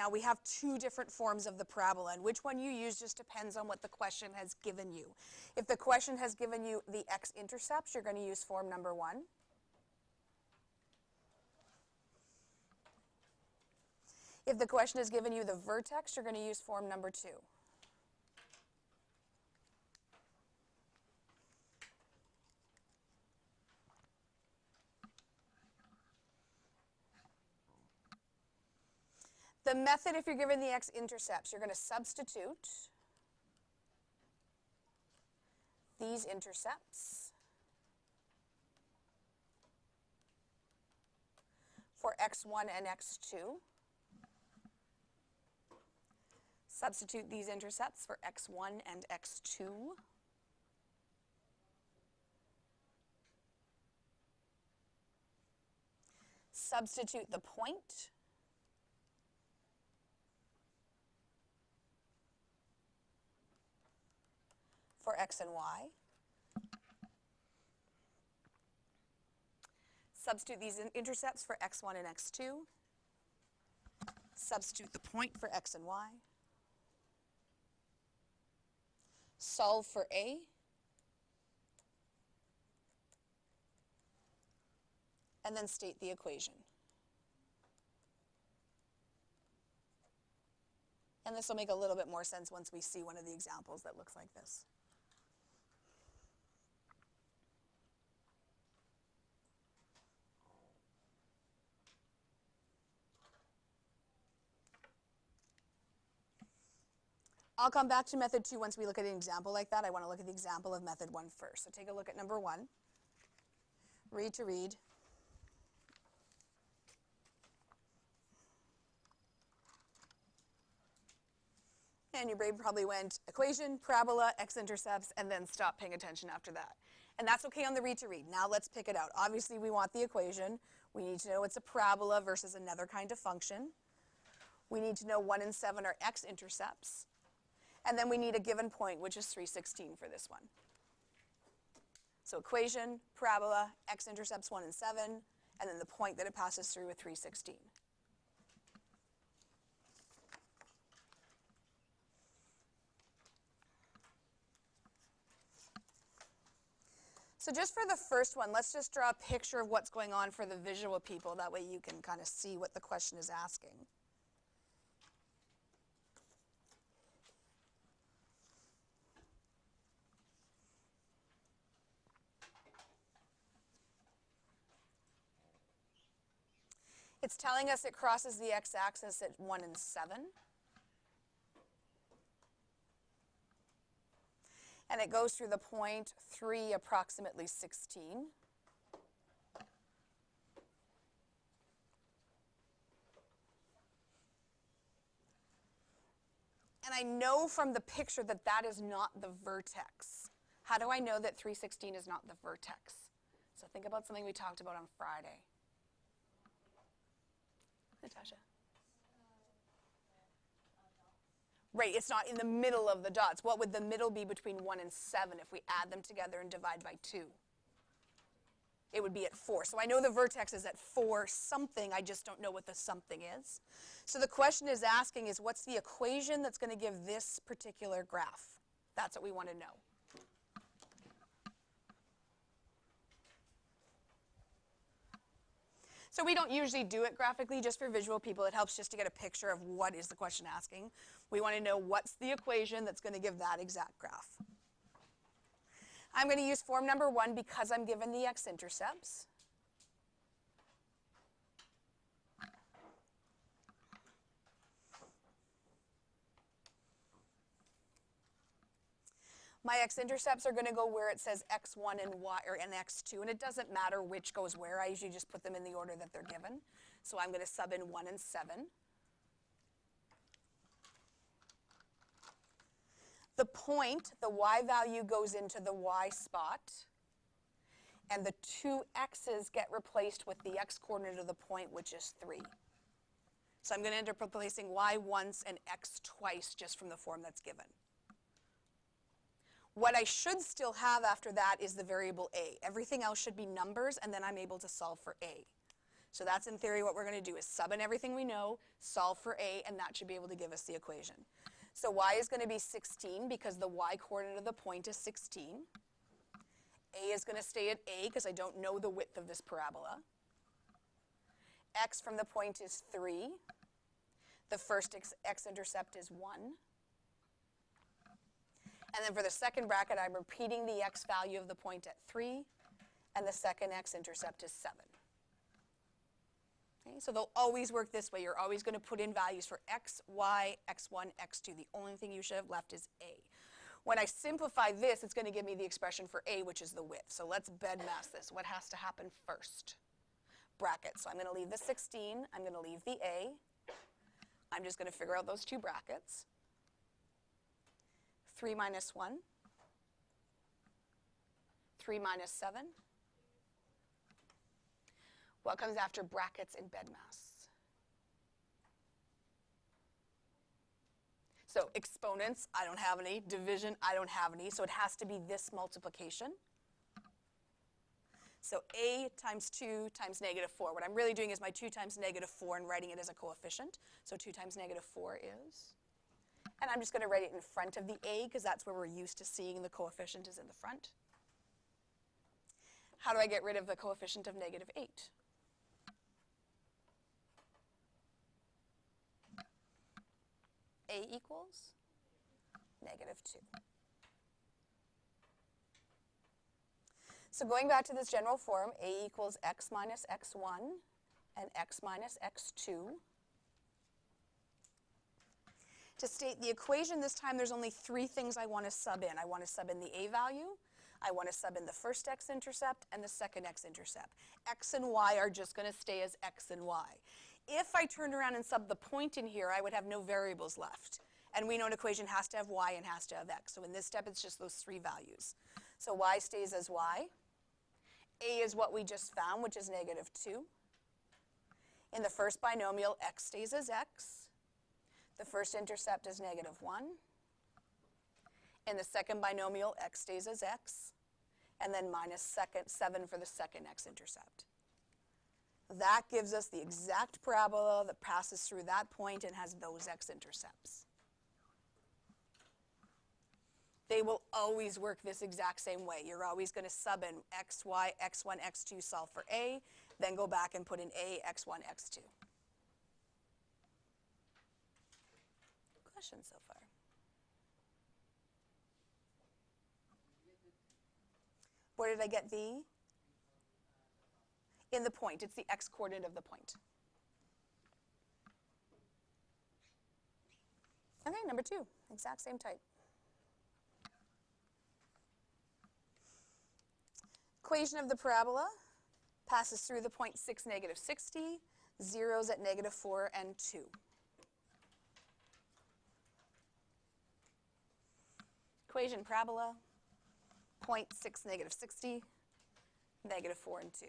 Now we have two different forms of the parabola, and which one you use just depends on what the question has given you. If the question has given you the x-intercepts, you're going to use form number 1. If the question has given you the vertex, you're going to use form number 2. The method, if you're given the x-intercepts, you're going to substitute these intercepts for x1 and x2. Substitute these intercepts for x1 and x2. Substitute the point for x and y. Substitute these intercepts for x1 and x2. Substitute the point for x and y. Solve for a. And then state the equation. And this will make a little bit more sense once we see one of the examples that looks like this. I'll come back to method 2 once we look at an example like that. I want to look at the example of method 1 first. So take a look at number 1. Read to read. And your brain probably went equation, parabola, x-intercepts, and then stop paying attention after that. And that's okay on the read to read. Now let's pick it out. Obviously we want the equation. We need to know it's a parabola versus another kind of function. We need to know 1 and 7 are x-intercepts. And then we need a given point, which is 316 for this one. So equation, parabola, x-intercepts 1 and 7, and then the point that it passes through with 316. So just for the first one, let's just draw a picture of what's going on for the visual people. That way you can kind of see what the question is asking. It's telling us it crosses the x-axis at 1 and 7. And it goes through the point 3, approximately 16. And I know from the picture that that is not the vertex. How do I know that 316 is not the vertex? So think about something we talked about on Friday. Natasha? Right, it's not in the middle of the dots. What would the middle be between 1 and 7 if we add them together and divide by 2? It would be at 4. So I know the vertex is at 4 something, I just don't know what the something is. So the question is asking is what's the equation that's going to give this particular graph? That's what we want to know. So we don't usually do it graphically, just for visual people. It helps just to get a picture of what is the question asking. We want to know what's the equation that's going to give that exact graph. I'm going to use form number 1 because I'm given the x-intercepts. My x-intercepts are going to go where it says x1 and y, or and x2, and it doesn't matter which goes where. I usually just put them in the order that they're given. So I'm going to sub in 1 and 7. The point, the y value goes into the y spot, and the 2 x's get replaced with the x coordinate of the point, which is 3. So I'm going to end up replacing y once and x twice just from the form that's given. What I should still have after that is the variable a. Everything else should be numbers, and then I'm able to solve for a. So that's in theory what we're going to do is sub in everything we know, solve for a, and that should be able to give us the equation. So y is going to be 16 because the y coordinate of the point is 16. A is going to stay at a because I don't know the width of this parabola. X from the point is 3. The first x-intercept is 1. And then for the second bracket, I'm repeating the x value of the point at 3, and the second x-intercept is 7. Okay, so they'll always work this way. You're always going to put in values for x, y, x1, x2. The only thing you should have left is a. When I simplify this, it's going to give me the expression for a, which is the width. So let's bedmass this. What has to happen first? Brackets. So I'm going to leave the 16. I'm going to leave the a. I'm just going to figure out those two brackets. 3 minus 1. 3 minus 7. What comes after brackets in bedmass? So exponents, I don't have any. Division, I don't have any. So it has to be this multiplication. So a times 2 times negative 4. What I'm really doing is my 2 times negative 4 and writing it as a coefficient. So 2 times negative 4 is. And I'm just going to write it in front of the a because that's where we're used to seeing the coefficient is in the front. How do I get rid of the coefficient of negative 8? A equals negative 2. So going back to this general form, a equals x minus x1 and x minus x2. To state the equation this time, there's only 3 things I want to sub in. I want to sub in the a value, I want to sub in the first x-intercept and the second x-intercept. X and y are just going to stay as x and y. If I turned around and subbed the point in here, I would have no variables left. And we know an equation has to have y and has to have x. So in this step, it's just those 3 values. So y stays as y. A is what we just found, which is negative 2. In the first binomial, x stays as x. The first intercept is negative 1. In the second binomial, x stays as x. And then minus 7 for the second x-intercept. That gives us the exact parabola that passes through that point and has those x-intercepts. They will always work this exact same way. You're always going to sub in x, y, x1, x2, solve for a, then go back and put in a, x1, x2. Questions so far? Where did I get the? In the point. It's the x-coordinate of the point. Okay, number 2, exact same type. Equation of the parabola passes through the point 6, negative 60, zeros at negative 4 and 2. Equation parabola, point 6, negative 60, negative 4 and 2.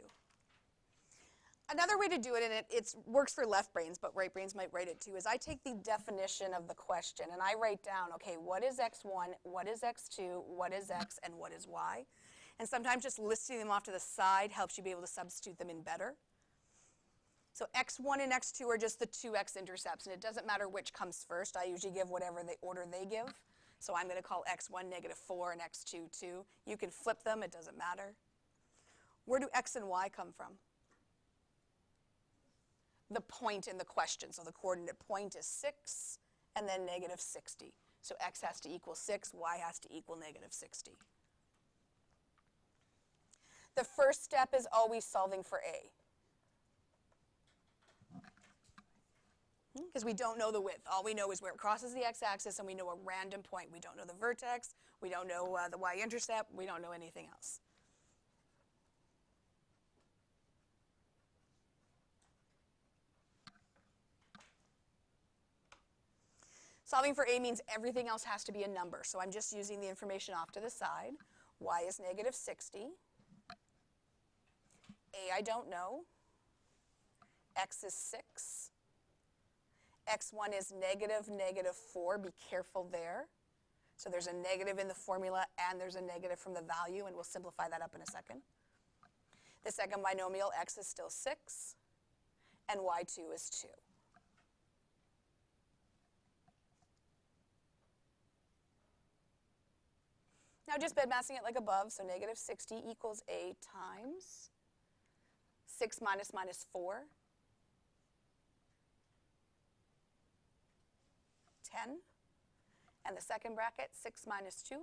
Another way to do it, and it works for left brains, but right brains might write it too, is I take the definition of the question and I write down, okay, what is x1, what is x2, what is x, and what is y? And sometimes just listing them off to the side helps you be able to substitute them in better. So x1 and x2 are just the 2 x-intercepts, and it doesn't matter which comes first. I usually give whatever the order they give. So I'm going to call x1 negative 4 and x2 2. You can flip them, it doesn't matter. Where do x and y come from? The point in the question. So the coordinate point is 6 and then negative 60. So x has to equal 6, y has to equal negative 60. The first step is always solving for a. Because we don't know the width. All we know is where it crosses the x-axis, and we know a random point. We don't know the vertex. We don't know the y-intercept. We don't know anything else. Solving for a means everything else has to be a number. So I'm just using the information off to the side. Y is negative 60. A I don't know. X is 6. X1 is negative, negative 4. Be careful there. So there's a negative in the formula and there's a negative from the value, and we'll simplify that up in a second. The second binomial, x is still 6. and y2 is 2. Now just bedmassing it like above, so negative 60 equals a times 6 minus 4, 10. And the second bracket, 6 minus 2,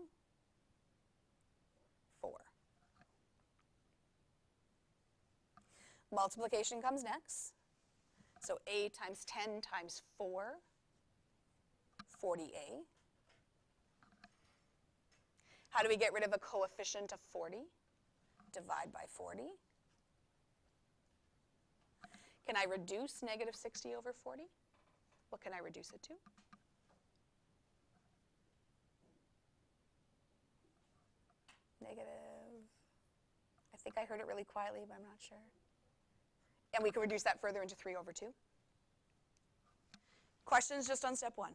4. Multiplication comes next. So a times 10 times 4, 40a. How do we get rid of a coefficient of 40? Divide by 40. Can I reduce negative 60 over 40? What can I reduce it to? Negative, I think I heard it really quietly, but I'm not sure. And we can reduce that further into 3 over 2. Questions just on step 1?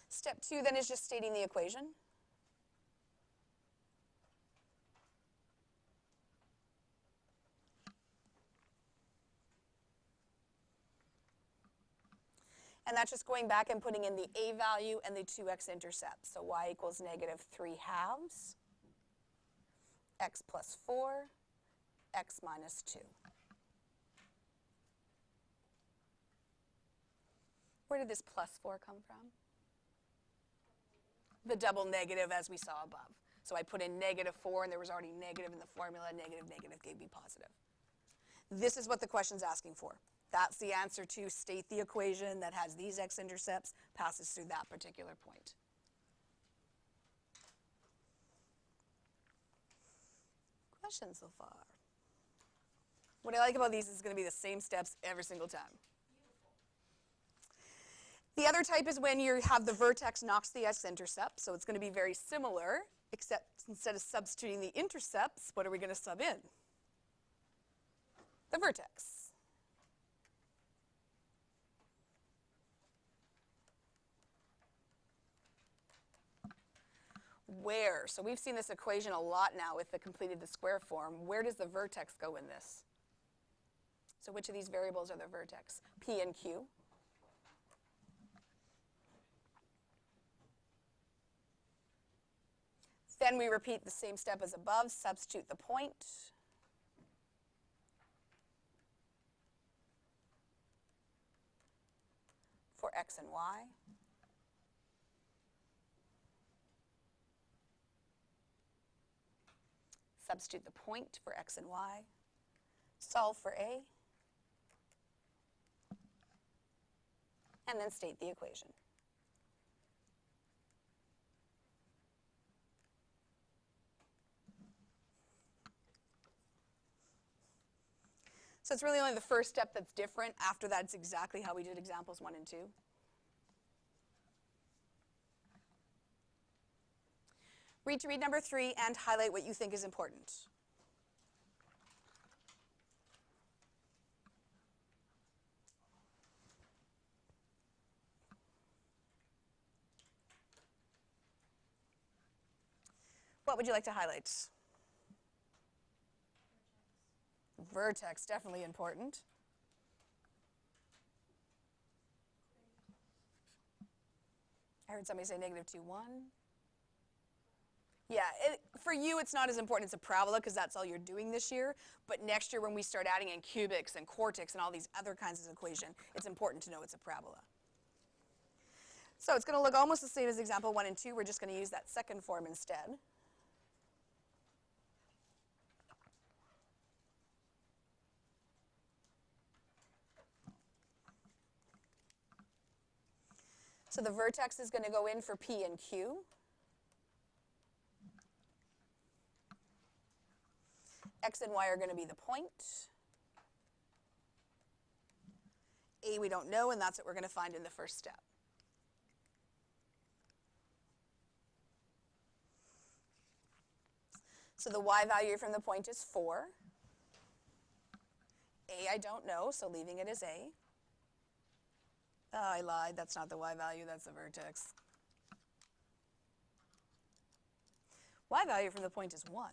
Step 2 then is just stating the equation. And that's just going back and putting in the a value and the 2x intercept. So y equals negative 3 halves, x plus 4, x minus 2. Where did this plus 4 come from? The double negative as we saw above. So I put in negative 4 and there was already negative in the formula. Negative, negative gave me positive. This is what the question's asking for. That's the answer to state the equation that has these x-intercepts, passes through that particular point. Questions so far? What I like about these is going to be the same steps every single time. The other type is when you have the vertex knocks the x-intercept, so it's going to be very similar, except instead of substituting the intercepts, what are we going to sub in? The vertex. Where? So we've seen this equation a lot now with the completed the square form. Where does the vertex go in this? So which of these variables are the vertex? P and Q. Then we repeat the same step as above, substitute the point. For x and y. Substitute the point for x and y. Solve for a. And then state the equation. So it's really only the first step that's different. After that, it's exactly how we did examples 1 and 2. Read to read number 3 and highlight what you think is important. What would you like to highlight? Vertex, definitely important. I heard somebody say negative 2, 1. Yeah, for you it's not as important as a parabola because that's all you're doing this year. But next year when we start adding in cubics and quartics and all these other kinds of equation, it's important to know it's a parabola. So it's going to look almost the same as example 1 and 2. We're just going to use that second form instead. So the vertex is going to go in for P and Q. X and Y are going to be the point. A we don't know, and that's what we're going to find in the first step. So the Y value from the point is 4. A I don't know, so leaving it as A. Oh, I lied. That's not the Y value. That's the vertex. Y value from the point is 1.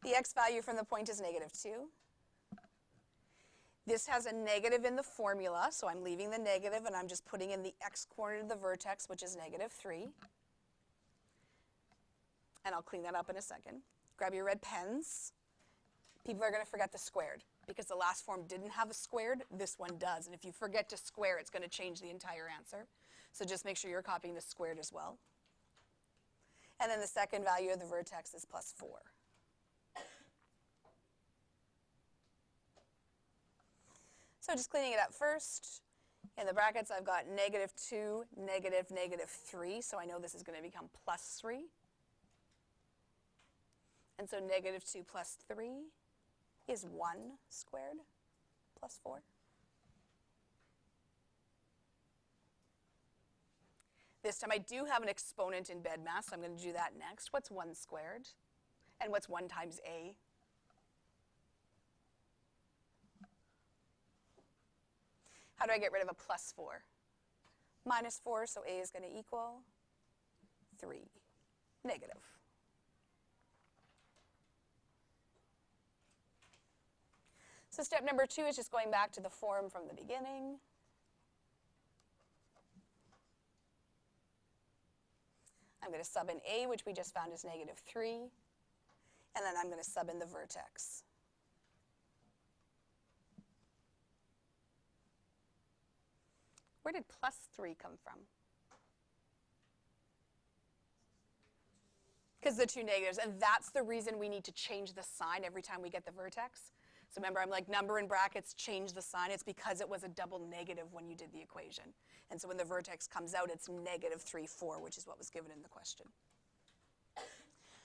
The x value from the point is negative 2. This has a negative in the formula, so I'm leaving the negative and I'm just putting in the x-coordinate of the vertex, which is negative 3. And I'll clean that up in a second. Grab your red pens. People are going to forget the squared. Because the last form didn't have a squared, this one does. And if you forget to square, it's going to change the entire answer. So just make sure you're copying the squared as well. And then the second value of the vertex is plus 4. So just cleaning it up first. In the brackets, I've got negative 2, negative, negative 3. So I know this is going to become plus 3. And so negative 2 plus 3 is 1 squared plus 4. This time I do have an exponent in BEDMAS, so I'm going to do that next. What's 1 squared? And what's 1 times a? How do I get rid of a plus 4? Minus 4, so a is going to equal 3, negative. So step number 2 is just going back to the form from the beginning. I'm going to sub in a, which we just found is negative 3. And then I'm going to sub in the vertex. Where did plus 3 come from? Because the two negatives. And that's the reason we need to change the sign every time we get the vertex. So remember, I'm like, number in brackets, change the sign. It's because it was a double negative when you did the equation. And so when the vertex comes out, it's negative 3, 4, which is what was given in the question.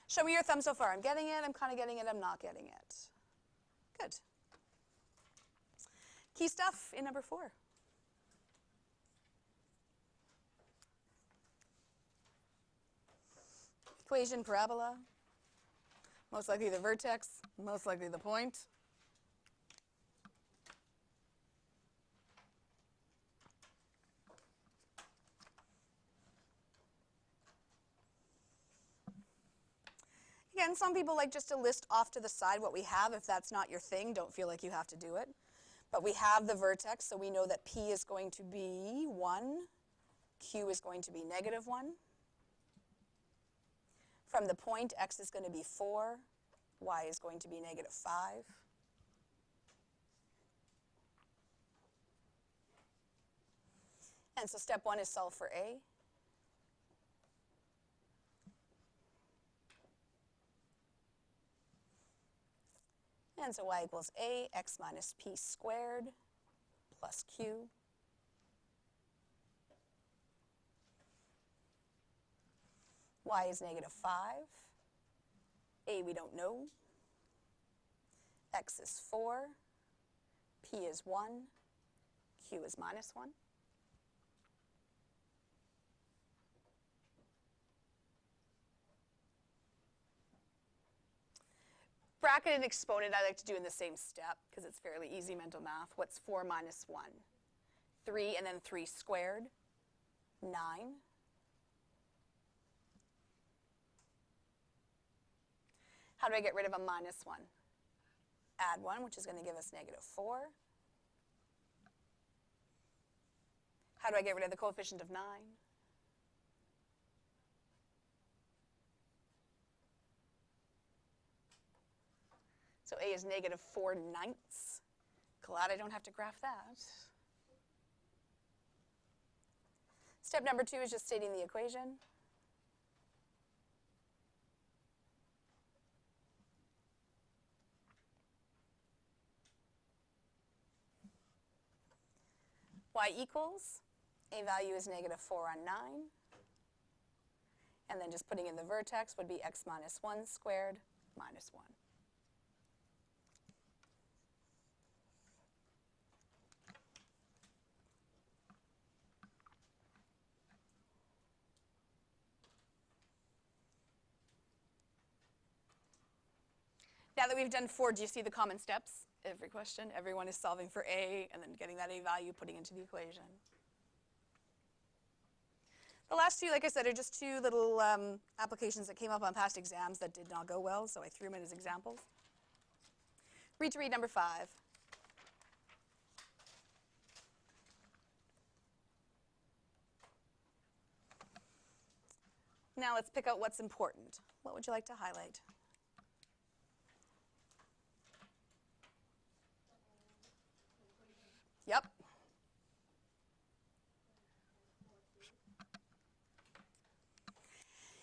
Show me your thumb so far. I'm getting it, I'm kind of getting it, I'm not getting it. Good. Key stuff in number 4. Equation, parabola. Most likely the vertex, most likely the point. Again, some people like just to list off to the side what we have. If that's not your thing, don't feel like you have to do it. But we have the vertex, so we know that P is going to be 1, Q is going to be negative 1. From the point, X is going to be 4, Y is going to be negative 5. And so step 1 is solve for A. And so y equals a, x minus p squared plus q. Y is negative 5. A we don't know. X is 4. P is 1. Q is minus 1. Bracket and exponent I like to do in the same step because it's fairly easy mental math. What's 4 minus 1? 3 and then 3 squared, 9. How do I get rid of a minus 1? Add 1, which is going to give us negative 4. How do I get rid of the coefficient of 9? So A is negative 4/9. Glad I don't have to graph that. Step number 2 is just stating the equation. Y equals, A value is negative 4 on 9. And then just putting in the vertex would be x minus 1 squared minus 1. Now that we've done 4, do you see the common steps? Every question, everyone is solving for A and then getting that A value, putting into the equation. The last two, like I said, are just two little applications that came up on past exams that did not go well, so I threw them in as examples. Read to read number 5. Now let's pick out what's important. What would you like to highlight? Yep.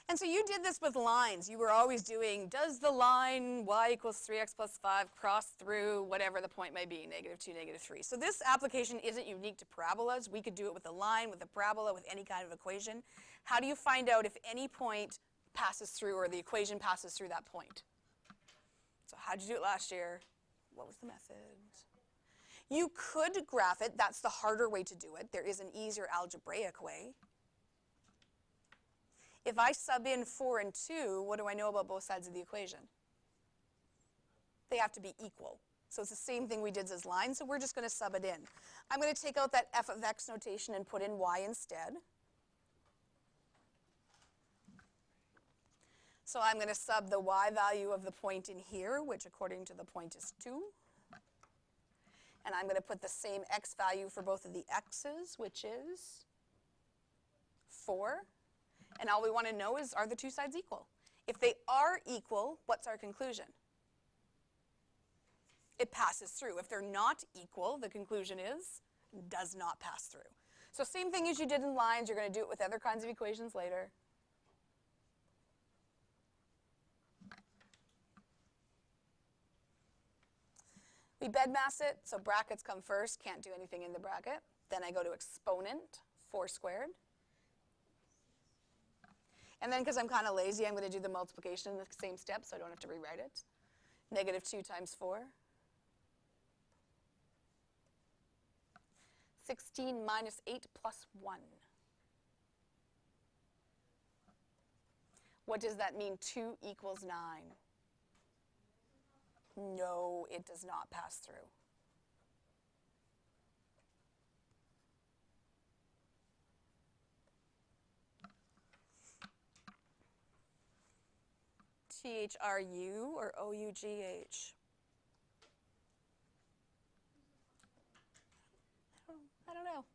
And so you did this with lines. You were always doing, does the line y equals 3x plus 5 cross through whatever the point may be, -2, -3. So this application isn't unique to parabolas. We could do it with a line, with a parabola, with any kind of equation. How do you find out if any point passes through or the equation passes through that point? So how'd you do it last year? What was the method? You could graph it. That's the harder way to do it. There is an easier algebraic way. If I sub in 4 and 2, what do I know about both sides of the equation? They have to be equal. So it's the same thing we did as lines, so we're just going to sub it in. I'm going to take out that f of x notation and put in y instead. So I'm going to sub the y value of the point in here, which according to the point is 2. And I'm going to put the same x value for both of the x's, which is 4. And all we want to know is, are the two sides equal? If they are equal, what's our conclusion? It passes through. If they're not equal, the conclusion is, does not pass through. So same thing as you did in lines, you're going to do it with other kinds of equations later. We bedmass it, so brackets come first, can't do anything in the bracket. Then I go to exponent, 4 squared. And then because I'm kind of lazy, I'm going to do the multiplication in the same step so I don't have to rewrite it. -2 times 4. 16 minus 8 plus 1. What does that mean? 2 equals 9. No, it does not pass through. THRU or OUGH? I don't know.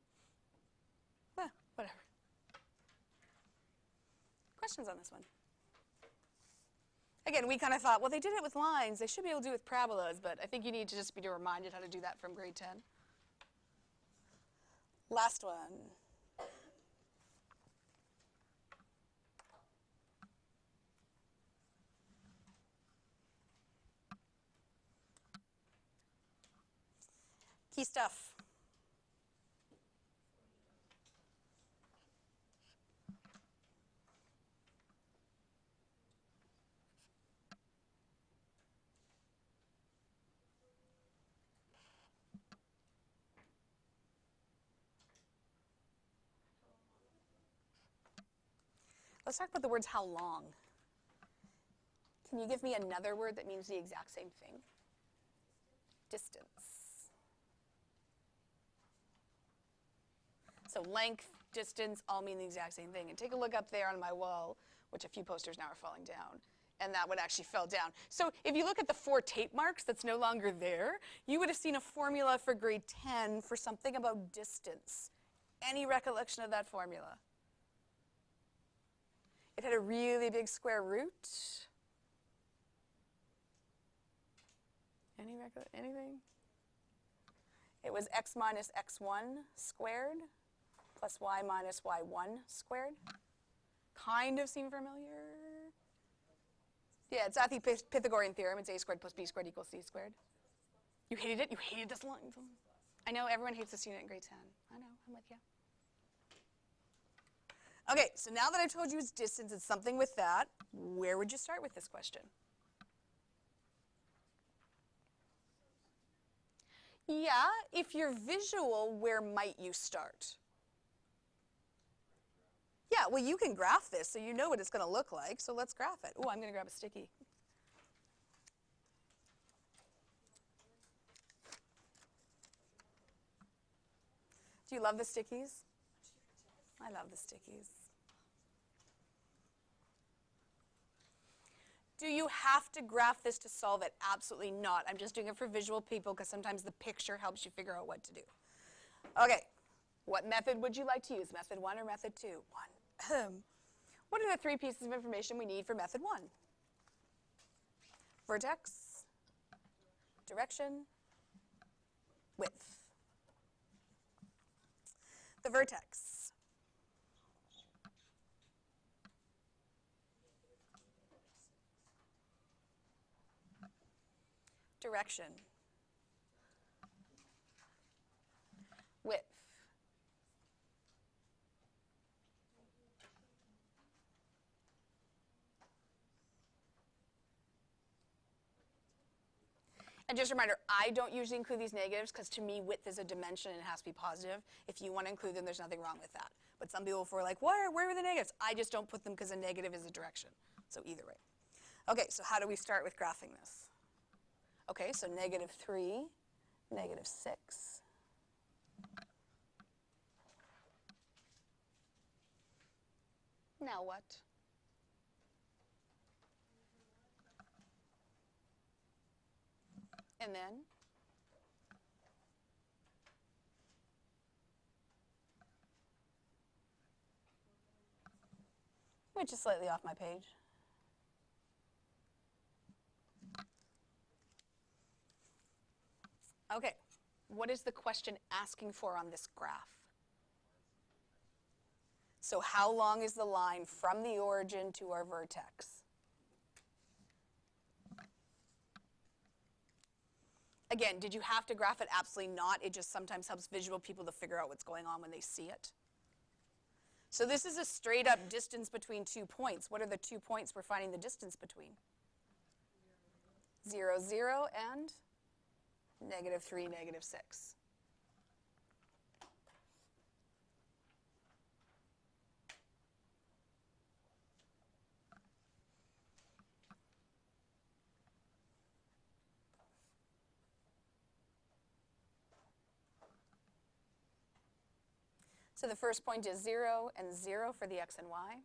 Well, whatever. Questions on this one? Again, we kind of thought, well, they did it with lines. They should be able to do it with parabolas, but I think you need to just be reminded how to do that from grade 10. Last one. Key stuff. Let's talk about the words how long. Can you give me another word that means the exact same thing? Distance. So length, distance, all mean the exact same thing. And take a look up there on my wall, which a few posters now are falling down. And that one actually fell down. So if you look at the 4 tape marks that's no longer there, you would have seen a formula for grade 10 for something about distance. Any recollection of that formula? It had a really big square root. Anything? It was x minus x1 squared plus y minus y1 squared. Kind of seem familiar? Yeah, it's at the Pythagorean theorem. It's a squared plus b squared equals c squared. You hated it? You hated this line? I know everyone hates this unit in grade 10. I know, I'm with you. Okay, so now that I've told you it's distance, it's something with that, where would you start with this question? Yeah, if you're visual, where might you start? Yeah, well, you can graph this, so you know what it's going to look like, so let's graph it. Oh, I'm going to grab a sticky. Do you love the stickies? I love the stickies. Do you have to graph this to solve it? Absolutely not. I'm just doing it for visual people because sometimes the picture helps you figure out what to do. Okay, what method would you like to use? Method 1 or method 2? 1. What are the 3 pieces of information we need for method 1? Vertex, direction, width. The vertex. Direction. Width. And just a reminder, I don't usually include these negatives because to me width is a dimension and it has to be positive. If you want to include them, there's nothing wrong with that. But some people were like, where are the negatives? I just don't put them because a negative is a direction. So either way. Okay, so how do we start with graphing this? Okay, so -3, -6. Now what? And then? Which is slightly off my page. Okay, what is the question asking for on this graph? So how long is the line from the origin to our vertex? Again, did you have to graph it? Absolutely not. It just sometimes helps visual people to figure out what's going on when they see it. So this is a straight up distance between 2 points. What are the 2 points we're finding the distance between? 0, 0, and -3, -6. So the first point is 0 and 0 for the x and y.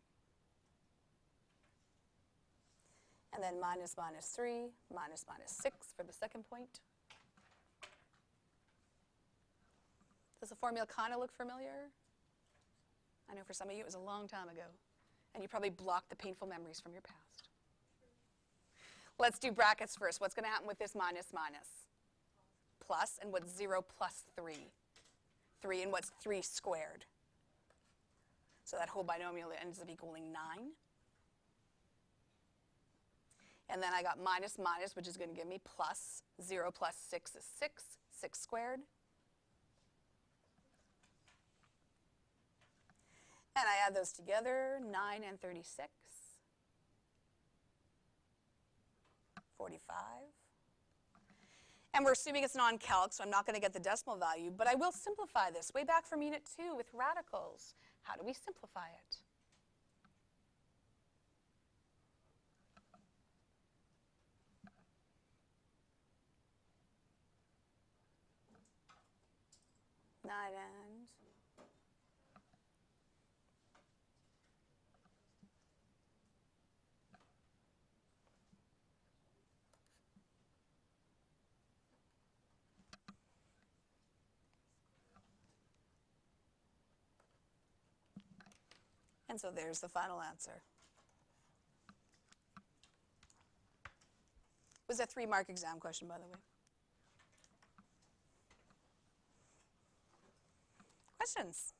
And then minus, -3, minus, -6 for the second point. Does the formula kind of look familiar? I know for some of you it was a long time ago. And you probably blocked the painful memories from your past. Let's do brackets first. What's going to happen with this minus, minus? Plus, and what's 0 plus 3? 3, and what's 3 squared? So that whole binomial ends up equaling 9. And then I got minus, minus, which is going to give me plus. 0 plus 6 is 6. 6 squared. And I add those together, 9 and 36. 45. And we're assuming it's non-calc, so I'm not going to get the decimal value, but I will simplify this. Way back from Unit 2 with radicals. How do we simplify it? Nine and And so there's the final answer. It was a 3-mark exam question, by the way. Questions?